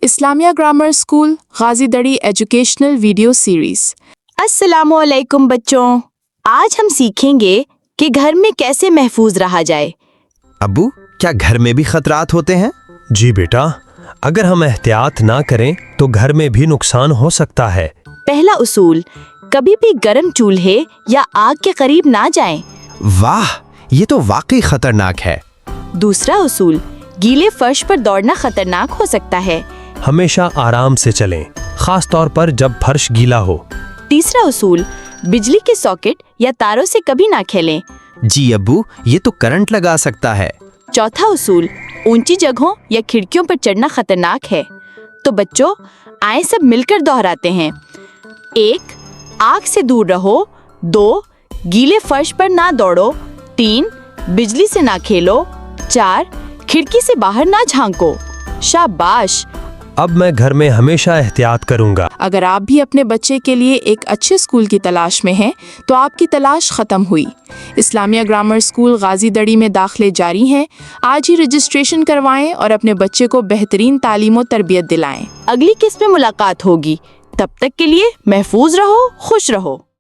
Islamia grammar school गाजी दड़ी educational video series. अस्सलामुअलैकुम बच्चों, आज हम सीखेंगे कि घर में कैसे महफूज रहा जाए। अब्बू, क्या घर में भी खतरात होते हैं? जी बेटा, अगर हम एहतियात ना करें तो घर में भी नुकसान हो सकता है। पहला उसूल, कभी भी गर्म चूल्हे या आग के करीब ना जाएं। वाह, ये तो वाकई खतरनाक है। दूसरा उसूल, गीले फर्श पर दौड़ना खतरनाक हो सकता है। हमेशा आराम से चलें, खास तौर पर जब फर्श गीला हो। तीसरा उसूल, बिजली के सॉकेट या तारों से कभी ना खेलें। जी अब्बू, ये तो करंट लगा सकता है। चौथा उसूल, ऊंची जगहों या खिड़कियों पर चढ़ना खतरनाक है। तो बच्चों, आए सब मिलकर दोहराते हैं। 1. आग से दूर रहो। 2. गीले फर्श पर ना दौड़ो। 3. बिजली से ना खेलो। 4. खिड़की से बाहर ना झांको। शाबाश। अब मैं घर में हमेशा एहतियात करूंगा। अगर आप भी अपने बच्चे के लिए एक अच्छे स्कूल की तलाश में हैं, तो आपकी तलाश खत्म हुई। इस्लामिया ग्रामर स्कूल गाजी दड़ी में दाखिले जारी हैं। आज ही रजिस्ट्रेशन करवाएं और अपने बच्चे को बेहतरीन तालीम और तरबियत दिलाएं। अगली किस्त में मुलाकात होगी। तब तक के लिए महफूज रहो, खुश रहो।